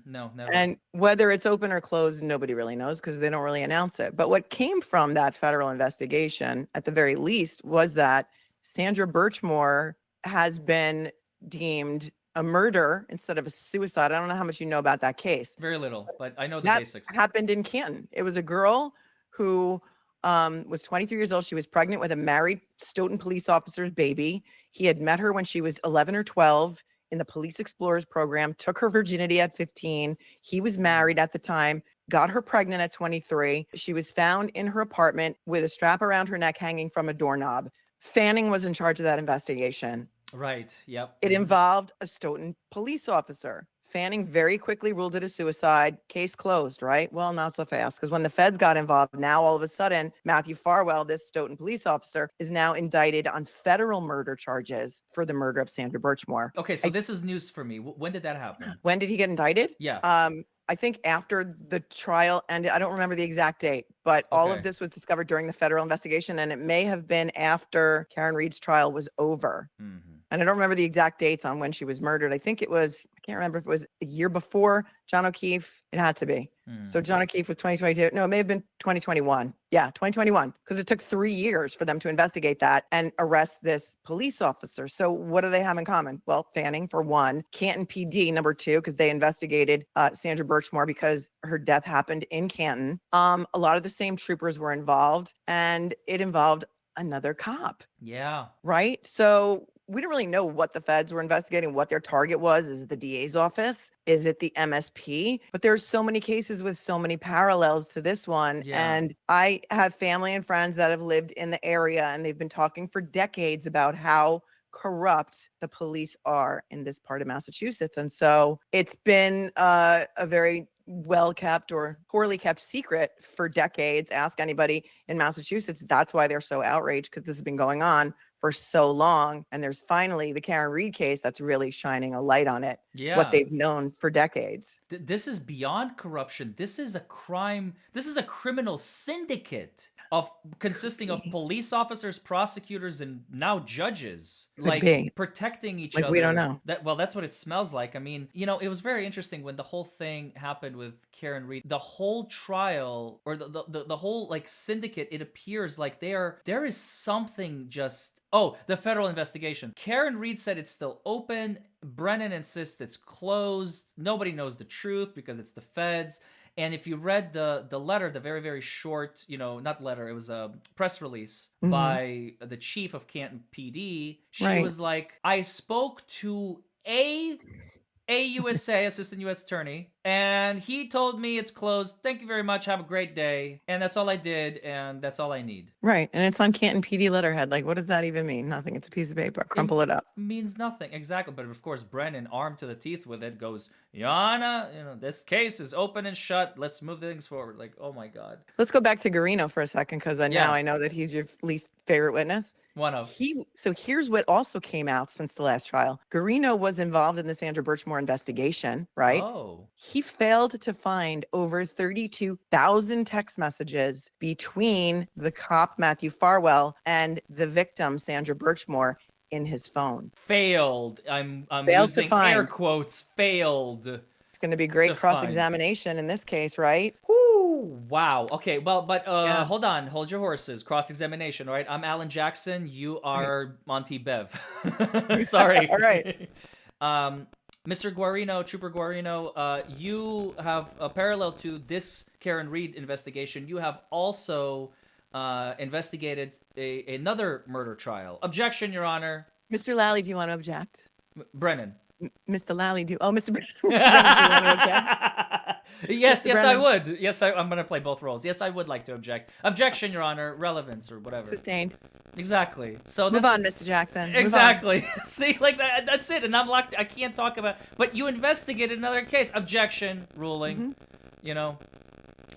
A: No, never.
B: And whether it's open or closed, nobody really knows because they don't really announce it. But what came from that federal investigation, at the very least, was that Sandra Birchmore has been deemed a murder instead of a suicide. I don't know how much you know about that case.
A: Very little, but I know the
B: That
A: basics.
B: happened in Canton. It was a girl who was 23 years old. She was pregnant with a married Stoughton police officer's baby. He had met her when she was 11 or 12 in the Police Explorers program, took her virginity at 15. He was married at the time, got her pregnant at 23. She was found in her apartment with a strap around her neck hanging from a doorknob. Fanning was in charge of that investigation.
A: Right, yep.
B: It involved a Stoughton police officer. Fanning very quickly ruled it a suicide. Case closed, right? Well, not so fast, because when the feds got involved, now all of a sudden, Matthew Farwell, this Stoughton police officer, is now indicted on federal murder charges for the murder of Sandra Birchmore.
A: Okay, so this is news for me. When did that happen?
B: When did he get indicted?
A: Yeah.
B: I think after the trial ended. I don't remember the exact date, but all of this was discovered during the federal investigation, and it may have been after Karen Reed's trial was over. And I don't remember the exact dates on when she was murdered. I think it was, I can't remember if it was a year before John O'Keefe. It had to be. So John O'Keefe was 2022. No, it may have been 2021. Yeah, 2021, because it took 3 years for them to investigate that and arrest this police officer. So what do they have in common? Well, Fanning, for one, Canton PD, number 2, because they investigated Sandra Birchmore because her death happened in Canton. A lot of the same troopers were involved, and it involved another cop.
A: Yeah.
B: Right? So we don't really know what the feds were investigating, what their target was. Is it the DA's office? Is it the MSP? But there's so many cases with so many parallels to this one.
A: Yeah.
B: And I have family and friends that have lived in the area, and they've been talking for decades about how corrupt the police are in this part of Massachusetts. And so it's been a very well kept or poorly kept secret for decades. Ask anybody in Massachusetts. That's why they're so outraged, because this has been going on for so long. And there's finally the Karen Reed case that's really shining a light on it.
A: Yeah.
B: What they've known for decades.
A: This is beyond corruption. This is a crime. This is a criminal syndicate. of consisting of police officers, prosecutors, and now judges,
B: Could
A: like
B: be.
A: protecting each
B: Like, we don't
A: other.
B: know.
A: That's what it smells like. I mean, it was very interesting when the whole thing happened with Karen Reed. The whole trial, or the whole like syndicate, it appears like there is something just. Oh, the federal investigation. Karen Reed said it's still open. Brennan insists it's closed. Nobody knows the truth because it's the feds. And if you read the letter, the very, very short, not letter, it was a press release
B: Mhm.
A: by the chief of Canton PD, she
B: Right.
A: was like, I spoke to a AUSA, Assistant U.S. Attorney, and he told me it's closed. Thank you very much. Have a great day. And that's all I did, and that's all I need.
B: Right. And it's on Canton PD letterhead. Like, what does that even mean? Nothing. It's a piece of paper.
A: It
B: Crumple it up.
A: means nothing. Exactly. But of course, Brennan, armed to the teeth with it, goes, Yana, this case is open and shut. Let's move things forward. Like, oh my God.
B: Let's go back to Garino for a second, because now
A: Yeah.
B: I know that he's your least favorite witness.
A: One of.
B: So here's what also came out since the last trial. Garino was involved in the Sandra Birchmore investigation, right?
A: Oh.
B: He failed to find over 32,000 text messages between the cop, Matthew Farwell, and the victim, Sandra Birchmore, in his phone.
A: Failed. I'm
B: Failed to
A: using air
B: find.
A: quotes. Failed.
B: It's going to be great
A: To find.
B: cross-examination in this case, right?
A: Whoo, wow. Okay, well, but
B: Yeah.
A: hold your horses. Cross-examination, all right? I'm Alan Jackson. You are Monty Bev. Sorry.
B: All right.
A: Mr. Guarino, Trooper Guarino, you have parallel to this Karen Reed investigation. You have also investigated another murder trial. Objection, Your Honor.
B: Mr. Lally, do you want to object?
A: Brennan.
B: Mr. Lally, Mr. Brennan, do you want to object?
A: Yes,
B: Mr.
A: yes, I
B: Brennan.
A: would. Yes, I'm going to play both roles. Yes, I would like to object. Objection, Your Honor. Relevance or whatever.
B: Sustained.
A: Exactly. So
B: Move
A: that's
B: on, Mr. Jackson. Move on.
A: exactly. See, like that's it. And I'm locked. I can't talk about. But you investigated another case. Objection. Ruling.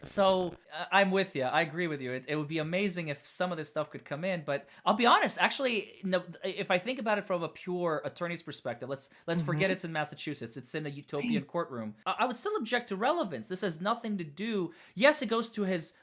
A: So I'm with you. I agree with you. It would be amazing if some of this stuff could come in, but I'll be honest. Actually, no, if I think about it from a pure attorney's perspective, let's forget it's in Massachusetts. It's in a utopian courtroom. I would still object to relevance. This has nothing to do. Yes, it goes to his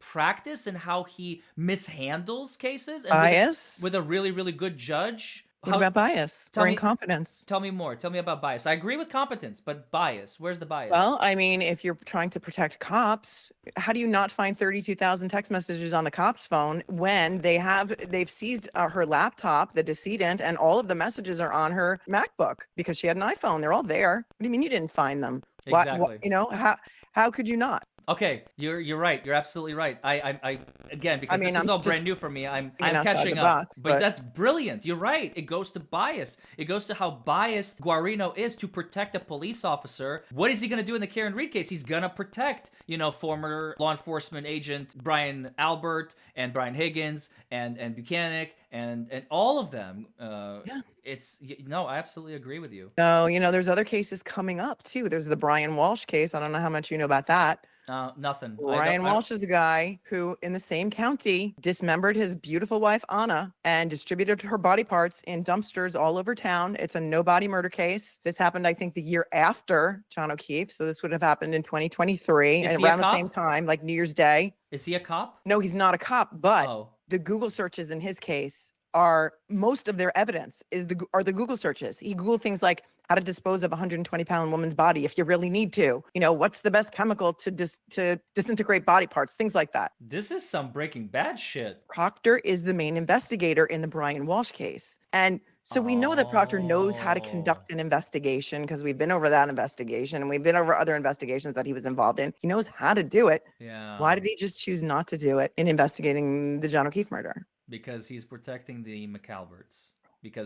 A: practice and how he mishandles cases. And
B: Bias?
A: with a really, really good judge.
B: What about bias or incompetence?
A: Tell me more. Tell me about bias. I agree with competence, but bias. Where's the bias?
B: Well, I mean, if you're trying to protect cops, how do you not find 32,000 text messages on the cop's phone when they've seized her laptop, the decedent, and all of the messages are on her MacBook because she had an iPhone. They're all there. What do you mean you didn't find them?
A: Exactly.
B: How could you not?
A: Okay, you're right. You're absolutely right. I again, because this is all brand new for me. I'm catching up.
B: Box,
A: but that's brilliant. You're right. It goes to bias. It goes to how biased Guarino is to protect a police officer. What is he going to do in the Karen Reed case? He's going to protect, former law enforcement agent Brian Albert and Brian Higgins and Buchanan and all of them.
B: Yeah.
A: I absolutely agree with you.
B: So, there's other cases coming up too. There's the Brian Walsh case. I don't know how much you know about that.
A: Nothing.
B: Brian Walsh is the guy who, in the same county, dismembered his beautiful wife, Anna, and distributed her body parts in dumpsters all over town. It's a no-body murder case. This happened, I think, the year after John O'Keefe. So this would have happened in 2023, and around the same time, like New Year's Day.
A: Is he a cop?
B: No, he's not a cop, but the Google searches in his case are most of their evidence are the Google searches. He Googled things like how to dispose of a 120-pound woman's body if you really need to. What's the best chemical to disintegrate body parts, things like that.
A: This is some Breaking Bad shit.
B: Proctor is the main investigator in the Brian Walsh case. And so we know that Proctor knows how to conduct an investigation because we've been over that investigation and we've been over other investigations that he was involved in. He knows how to do it.
A: Yeah.
B: Why did he just choose not to do it in investigating the John O'Keefe murder?
A: Because he's protecting the McAlberts.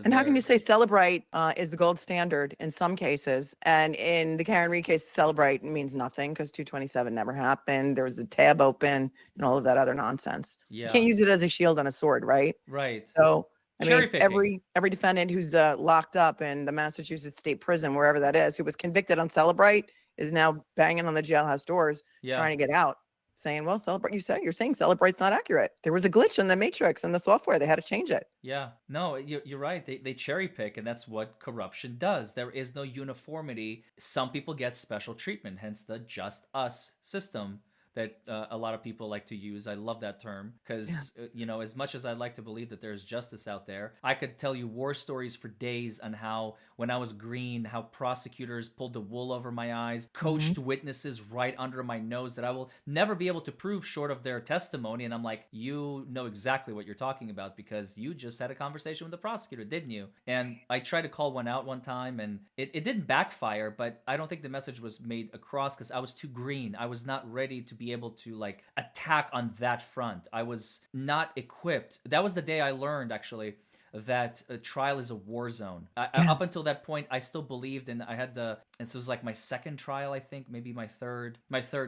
B: And how can you say Celebrate is the gold standard in some cases, and in the Karen Reed case, Celebrate means nothing because 227 never happened. There was a tab open and all of that other nonsense.
A: Yeah.
B: You can't use it as a shield on a sword, right?
A: Right.
B: So
A: Cherry picking.
B: every defendant who's locked up in the Massachusetts State Prison, wherever that is, who was convicted on Celebrate, is now banging on the jailhouse doors trying to get out. Saying, well, Celebrate, you're saying Celebrate's not accurate. There was a glitch in the matrix and the software. They had to change it.
A: Yeah. No, you're right. They cherry pick, and that's what corruption does. There is no uniformity. Some people get special treatment, hence the just us system. that a lot of people like to use. I love that term
B: Yeah.
A: because, as much as I'd like to believe that there's justice out there, I could tell you war stories for days on how, when I was green, how prosecutors pulled the wool over my eyes,
B: Hmm.
A: coached witnesses right under my nose that I will never be able to prove short of their testimony. And I'm like, you know exactly what you're talking about because you just had a conversation with the prosecutor, didn't you? And I tried to call one out one time and it didn't backfire, but I don't think the message was made across because I was too green. I was not ready to be able to like attack on that front. I was not equipped. That was the day I learned actually that a trial is a war zone.
B: Yeah.
A: Up until that point, I still believed, and I had this was like my second trial, I think, maybe my third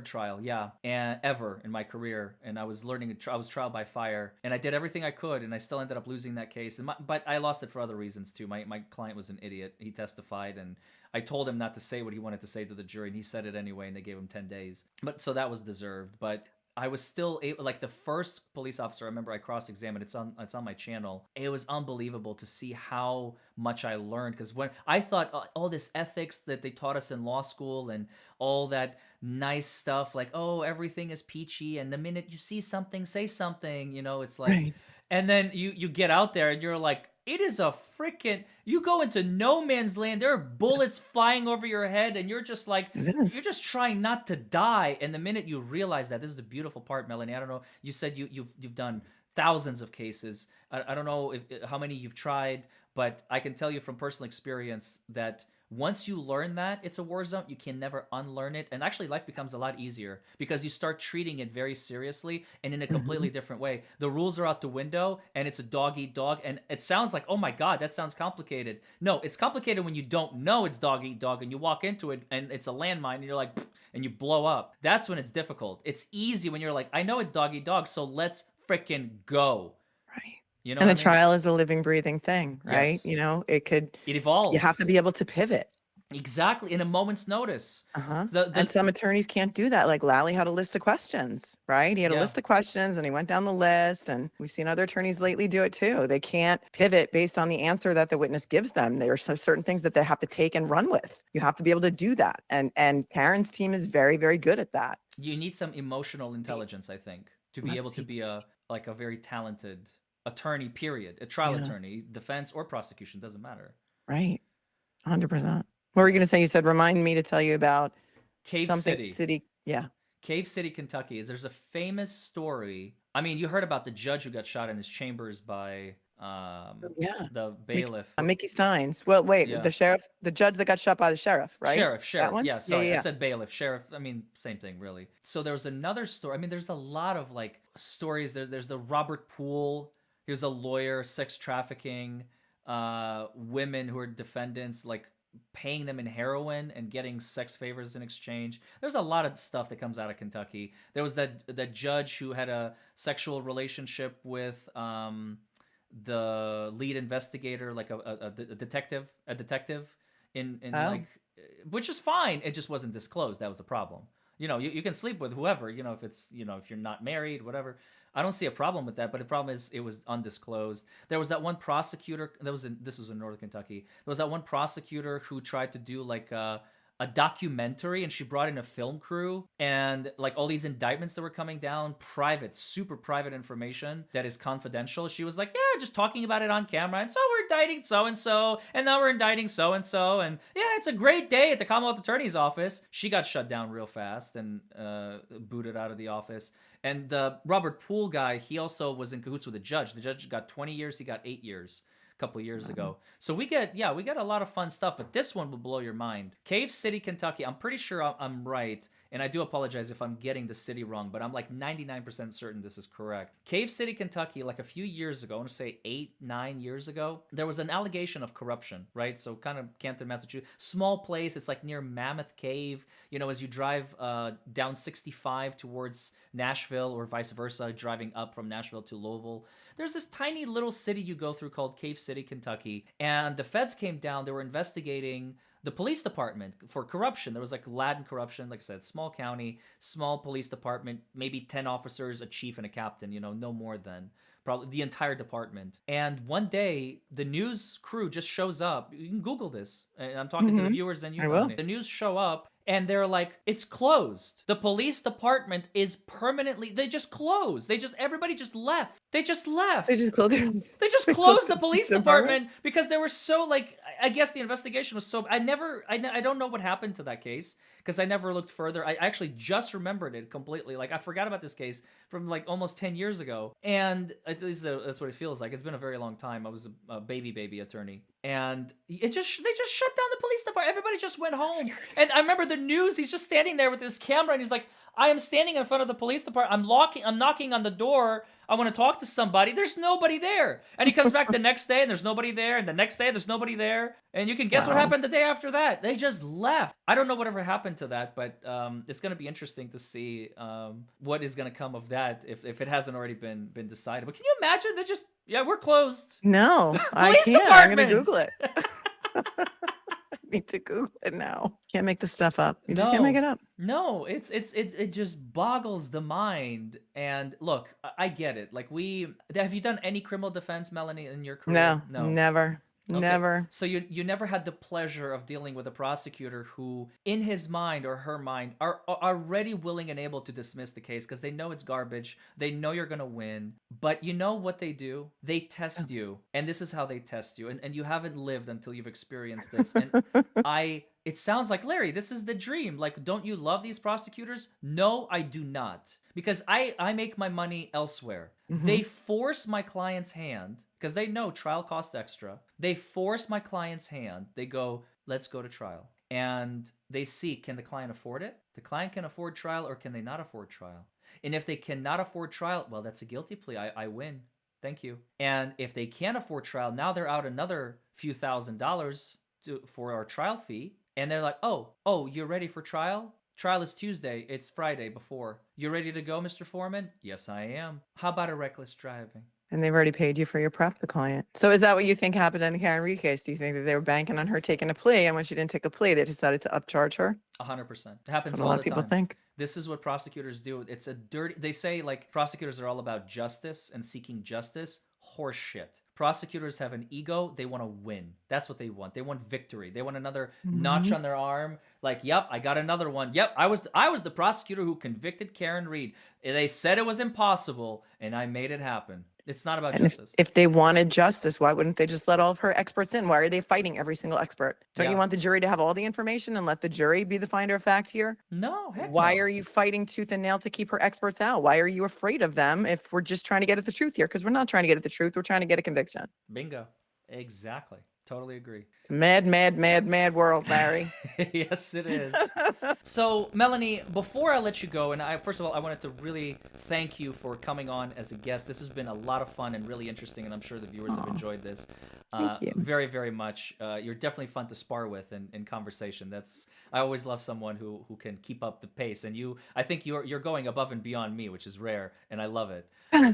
A: trial, yeah, and ever in my career. And I was learning, I was trial by fire, and I did everything I could, and I still ended up losing that case. But I lost it for other reasons too. My client was an idiot. He testified, and I told him not to say what he wanted to say to the jury, and he said it anyway, and they gave him 10 days. But so that was deserved. But I was still able, like the first police officer I remember I cross-examined. It's on my channel. It was unbelievable to see how much I learned because when I thought all this ethics that they taught us in law school and all that nice stuff, like oh everything is peachy, and the minute you see something, say something. It's like,
B: Right.
A: and then you get out there and you're like, it is a freaking, you go into no man's land. There are bullets flying over your head, and you're just like,
B: It
A: you're
B: is.
A: just trying not to die. And the minute you realize that, this is the beautiful part, Melanie. I don't know. You said you've done thousands of cases. I don't know how many you've tried, but I can tell you from personal experience that once you learn that it's a war zone, you can never unlearn it. And actually, life becomes a lot easier because you start treating it very seriously and in a
B: Hmm.
A: completely different way. The rules are out the window and it's a dog eat dog. And it sounds like, oh my God, that sounds complicated. No, it's complicated when you don't know it's dog eat dog and you walk into it and it's a landmine and you're like, "Pfft," and you blow up. That's when it's difficult. It's easy when you're like, I know it's dog eat dog, so let's freaking go.
B: Right.
A: You know
B: And
A: what
B: a
A: I mean?
B: trial is a living, breathing thing, right?
A: Yes.
B: It could,
A: It
B: you have to
A: evolves.
B: be able to pivot.
A: Exactly. In a moment's notice.
B: Uh-huh.
A: The
B: And
A: the
B: some attorneys can't do that. Like Lally had a list of questions, right? He had a
A: Yeah.
B: list of questions and he went down the list. And we've seen other attorneys lately do it too. They can't pivot based on the answer that the witness gives them. There are certain things that they have to take and run with. You have to be able to do that. And Karen's team is very, very good at that.
A: You need some emotional
B: Right.
A: intelligence, I think, to be able
B: Must
A: to
B: see.
A: be a very talented attorney, period. A trial
B: Yeah.
A: attorney, defense or prosecution, doesn't matter.
B: Right. 100%. What were you
A: Yeah.
B: going to say? You said, remind me to tell you about
A: Cave
B: something
A: City.
B: city. Yeah.
A: Cave City, Kentucky. There's a famous story. I mean, you heard about the judge who got shot in his chambers by
B: Yeah.
A: the bailiff.
B: Mickey Steins. Well, wait,
A: Yeah.
B: the sheriff, the judge that got shot by the sheriff, right? That
A: Sheriff.
B: one?
A: Yeah,
B: Yeah,
A: sorry.
B: yeah,
A: I
B: yeah.
A: said bailiff, sheriff. I mean, same thing, really. So there was another story. I mean, there's a lot of like stories. There's the Robert Poole. He was a lawyer, sex trafficking, women who are defendants, like paying them in heroin and getting sex favors in exchange. There's a lot of stuff that comes out of Kentucky. There was that judge who had a sexual relationship with the lead investigator, like a detective in
B: Oh,
A: like, which is fine. It just wasn't disclosed. That was the problem. You can sleep with whoever, if it's, if you're not married, whatever. I don't see a problem with that, but the problem is it was undisclosed. There was that one prosecutor this was in Northern Kentucky. There was that one prosecutor who tried to do like a documentary, and she brought in a film crew, and like all these indictments that were coming down, private, super private information that is confidential. She was like, yeah, just talking about it on camera, and so we're indicting so and so, and now we're indicting so and so, and yeah, it's a great day at the Commonwealth Attorney's office. She got shut down real fast and booted out of the office. And the Robert Poole guy, he also was in cahoots with the judge. The judge got 20 years, he got 8 years a couple of years
B: wow.
A: ago. So we get a lot of fun stuff, but this one will blow your mind. Cave City, Kentucky. I'm pretty sure I'm right, and I do apologize if I'm getting the city wrong, but I'm like 99% certain this is correct. Cave City, Kentucky, like a few years ago, I want to say 8, 9 years ago, there was an allegation of corruption, right? So kind of Canton, Massachusetts, small place. It's like near Mammoth Cave. As you drive down 65 towards Nashville or vice versa, driving up from Nashville to Louisville, there's this tiny little city you go through called Cave City, Kentucky, and the feds came down. They were investigating the police department for corruption. There was like latent corruption. Like I said, small county, small police department, maybe 10 officers, a chief, and a captain, no more than probably the entire department. And one day, the news crew just shows up. You can Google this. And I'm talking to the
B: Hmm.
A: viewers and you,
B: I will.
A: Melanie. The news show up and they're like, it's closed. The police department is permanently, they just closed. Everybody just left. They just
B: They
A: left.
B: just closed their,
A: They just
B: they closed
A: closed the
B: the
A: police
B: department.
A: department because they were so like. I guess the investigation was so. I don't know what happened to that case because I never looked further. I actually just remembered it completely. Like I forgot about this case from like almost 10 years ago, and at least that's what it feels like. It's been a very long time. I was a baby attorney, and they just shut down the police department. Everybody just went home, and I remember the news. He's just standing there with his camera, and he's like, "I am standing in front of the police department. I'm knocking on the door. I want to talk to somebody. There's nobody there." And he comes back the next day and there's nobody there. And the next day there's nobody there. And you can guess what
B: Wow.
A: happened the day after that. They just left. I don't know whatever happened to that, but it's going to be interesting to see what is going to come of that if it hasn't already been decided. But can you imagine? They just, yeah, we're closed.
B: No, I
A: Police
B: can't. I'm going to
A: department.
B: Google it. I need to Google it now. Can't make this stuff up. You just can't make it up.
A: No, it just boggles the mind. And look, I get it. Like have you done any criminal defense, Melanie, in your career?
B: No, never.
A: Okay.
B: Never.
A: So you never had the pleasure of dealing with a prosecutor who, in his mind or her mind, are already willing and able to dismiss the case because they know it's garbage. They know you're gonna win. But you know what they do? They test you, and this is how they test you. And you haven't lived until you've experienced this. And it sounds like, Larry, this is the dream. Like, don't you love these prosecutors? No, I do not. Because I make my money elsewhere. They force my client's hand because they know trial costs extra. They force my client's hand. They go, let's go to trial. And they see, can the client afford it? The client can afford trial or can they not afford trial? And if they cannot afford trial, well, that's a guilty plea. I win. Thank you. And if they can't afford trial, now they're out another few $1,000s for our trial fee. And they're like, oh, you're ready for trial? Trial is Tuesday. It's Friday before. You ready to go, Mr. Forman? Yes, I am. How about a reckless driving?
B: And they've already paid you for your prep, the client. So is that what you think happened in the Karen Reed case? Do you think that they were banking on her taking a plea, and when she didn't take a plea, they decided to upcharge her?
A: 100%. It
B: That's
A: happens
B: what a
A: all
B: lot
A: the
B: of people
A: time.
B: think.
A: This is what prosecutors do. It's a dirty. They say like prosecutors are all about justice and seeking justice. Horse shit. Prosecutors have an ego. They want to win. That's what they want. They want victory. They want another notch on their arm. Like, yep, I got another one. Yep, I was the prosecutor who convicted Karen Reed. They said it was impossible, and I made it happen. It's not about
B: And
A: justice.
B: if they wanted justice, why wouldn't they just let all of her experts in? Why are they fighting every single expert? Don't
A: Yeah.
B: you want the jury to have all the information and let the jury be the finder of fact here?
A: No, heck
B: Why
A: no.
B: are you fighting tooth and nail to keep her experts out? Why are you afraid of them if we're just trying to get at the truth here? Because we're not trying to get at the truth. We're trying to get a conviction.
A: Bingo. Exactly. Totally agree.
B: It's a mad, mad, mad, mad world, Larry.
A: Yes, it is. So, Melanie, before I let you go, and first of all, I wanted to really thank you for coming on as a guest. This has been a lot of fun and really interesting, and I'm sure the viewers have enjoyed this
B: Thank you.
A: very, very much. You're definitely fun to spar with in conversation. I always love someone who can keep up the pace, and I think you're going above and beyond me, which is rare, and I love it.
B: I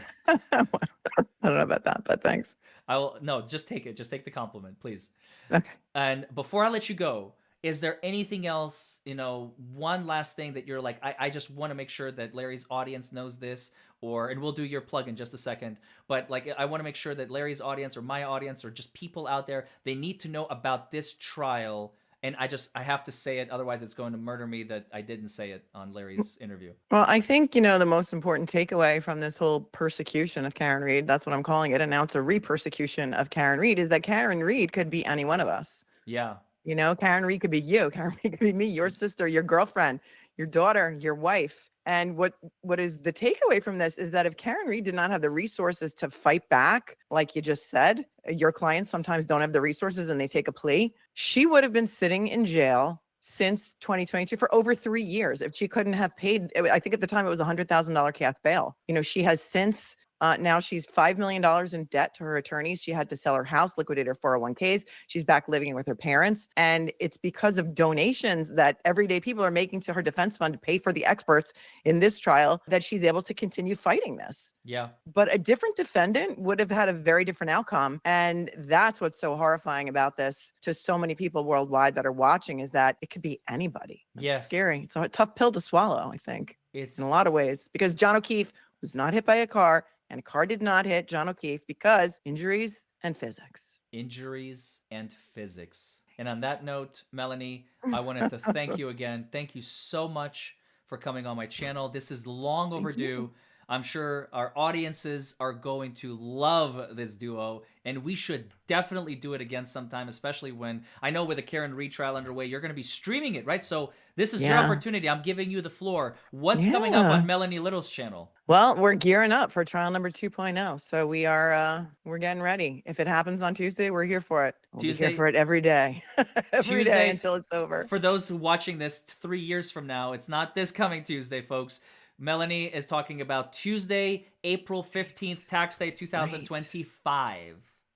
B: don't know about that, but thanks.
A: No, just take it. Just take the compliment, please.
B: Okay.
A: And before I let you go, is there anything else, one last thing that you're like, I just want to make sure that Larry's audience knows this, and we'll do your plug in just a second, but like, I want to make sure that Larry's audience or my audience or just people out there, they need to know about this trial. And I have to say it, otherwise it's going to murder me that I didn't say it on Larry's interview.
B: Well, I think, the most important takeaway from this whole persecution of Karen Reed, that's what I'm calling it, and now it's a re-persecution of Karen Reed, is that Karen Reed could be any one of us.
A: Yeah.
B: Karen Reed could be you. Karen Reed could be me, your sister, your girlfriend, your daughter, your wife. And what is the takeaway from this is that if Karen Reed did not have the resources to fight back, like you just said, your clients sometimes don't have the resources and they take a plea, she would have been sitting in jail since 2022 for over 3 years if she couldn't have paid. I think at the time it was $100,000 cash bail. She has since now she's $5 million in debt to her attorneys. She had to sell her house, liquidate her 401ks. She's back living with her parents. And it's because of donations that everyday people are making to her defense fund to pay for the experts in this trial that she's able to continue fighting this.
A: Yeah.
B: But a different defendant would have had a very different outcome. And that's what's so horrifying about this to so many people worldwide that are watching, is that it could be anybody. It's
A: Yes.
B: scary. It's a tough pill to swallow, I think,
A: It's
B: in a lot of ways, because John O'Keefe was not hit by a car. And a car did not hit John O'Keefe because injuries and physics.
A: Injuries and physics. And on that note, Melanie, I wanted to thank you again. Thank you so much for coming on my channel. This is long
B: Thank you.
A: overdue. I'm sure our audiences are going to love this duo, and we should definitely do it again sometime, especially when I know with the Karen retrial underway, you're going to be streaming it, right? So this is your
B: Yeah.
A: opportunity. I'm giving you the floor. What's coming up
B: Yeah.
A: on Melanie Little's channel?
B: Well, we're gearing up for trial number 2.0. So we're getting ready. If it happens on Tuesday, we're here for it. We'll be here
A: Tuesday,
B: for it every day. Every day
A: Tuesday,
B: until it's over.
A: for those watching this 3 years from now, it's not this coming Tuesday, folks. Melanie is talking about Tuesday, April 15th, tax day 2025.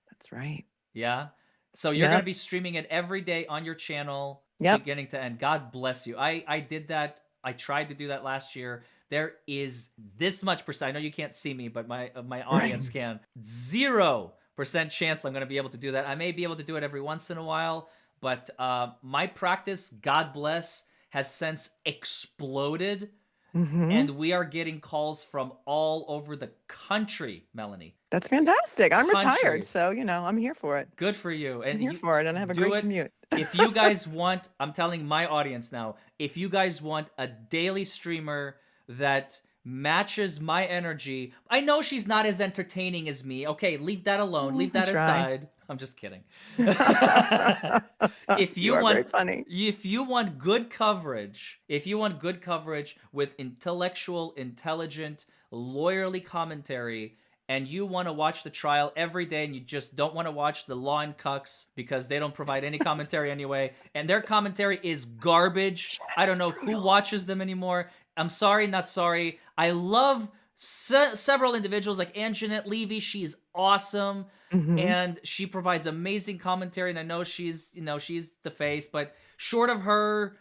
B: That's right.
A: Yeah. So you're going to
B: Yep.
A: be streaming it every day on your channel,
B: Yep.
A: beginning to end. God bless you. I did that. I tried to do that last year. There is this much percent. I know you can't see me, but my audience can. 0% chance I'm going to be able to do that. I may be able to do it every once in a while, but my practice, God bless, has since exploded.
B: Mm-hmm.
A: And we are getting calls from all over the country, Melanie.
B: That's fantastic. I'm
A: Country.
B: retired, so I'm here for it.
A: Good for you. And
B: I'm here
A: you
B: for it, and I have a
A: do
B: great
A: it.
B: commute.
A: If you guys want, I'm telling my audience now, if you guys want a daily streamer that matches my energy, I know she's not as entertaining as me. Okay, leave that alone. Leave
B: I
A: that
B: try.
A: aside. I'm just kidding. If
B: You are
A: want,
B: very funny.
A: if you want good coverage, with intellectual, intelligent, lawyerly commentary, and you want to watch the trial every day, and you just don't want to watch the Law and Cucks because they don't provide any commentary anyway, and their commentary is garbage. I don't know who watches them anymore. I'm sorry, not sorry. I love several individuals like Anjanette Levy. She's awesome.
B: Mm-hmm.
A: And she provides amazing commentary, and I know she's the face, but short of her,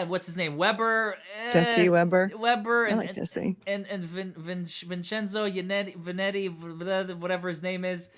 A: what's his name, Weber,
B: Jesse Weber.
A: Weber,
B: I
A: and
B: like Jesse.
A: Vincenzo Vanetti, whatever his name is.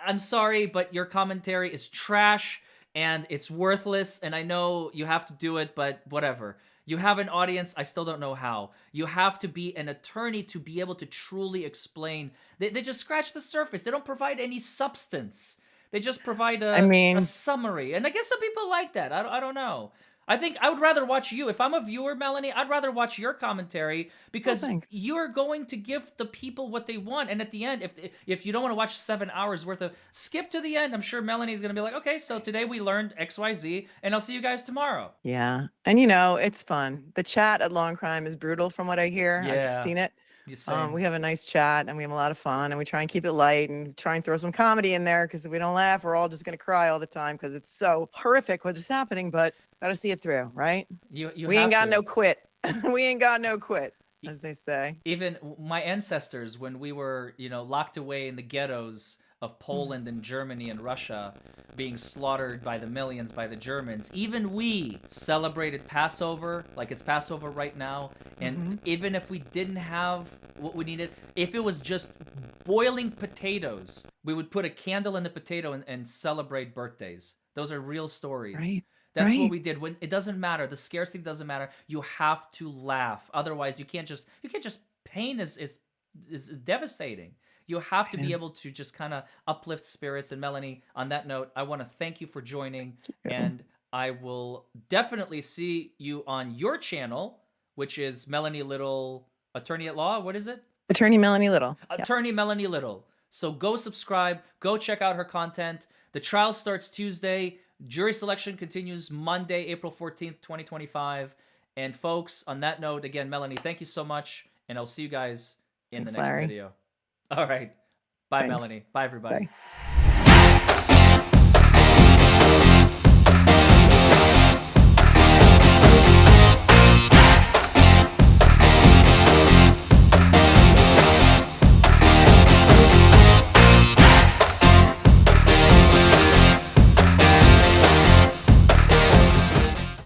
A: I'm sorry, but your commentary is trash and it's worthless. And I know you have to do it, but whatever. You have an audience. I still don't know how. You have to be an attorney to be able to truly explain. They just scratch the surface. They don't provide any substance. They just provide a summary. And I guess some people like that. I don't know. I think I would rather watch you. If I'm a viewer, Melanie, I'd rather watch your commentary because you're going to give the people what they want. And at the end, if you don't want to watch 7 hours worth of, skip to the end. I'm sure Melanie's going to be like, okay, so today we learned XYZ, and I'll see you guys tomorrow.
B: Yeah. And it's fun. The chat at Law and Crime is brutal from what I hear.
A: Yeah.
B: I've seen it.
A: Same.
B: We have a nice chat and we have a lot of fun, and we try and keep it light and try and throw some comedy in there, because if we don't laugh, we're all just going to cry all the time because it's so horrific what is happening, but got to see it through, right? We ain't got no quit. We ain't got no quit, as they say.
A: Even my ancestors, when we were, locked away in the ghettos of Poland and Germany and Russia, being slaughtered by the millions by the Germans, even we celebrated Passover like it's Passover right now. And even if we didn't have what we needed, if it was just boiling potatoes, we would put a candle in the potato and celebrate birthdays. Those are real stories.
B: Right.
A: That's what we did. When it doesn't matter, the scarcity doesn't matter. You have to laugh. Otherwise, you can't just pain is devastating. You have to be able to just kind of uplift spirits. And Melanie, on that note, I want to thank you for joining. And I will definitely see you on your channel, which is Melanie Little, Attorney at Law. What is it?
B: Attorney Melanie Little.
A: Attorney Melanie Little. So go subscribe. Go check out her content. The trial starts Tuesday. Jury selection continues Monday, April 14th, 2025. And folks, on that note, again, Melanie, thank you so much. And I'll see you guys in the next video. All right. Bye, Melanie. Bye, everybody.
B: Bye.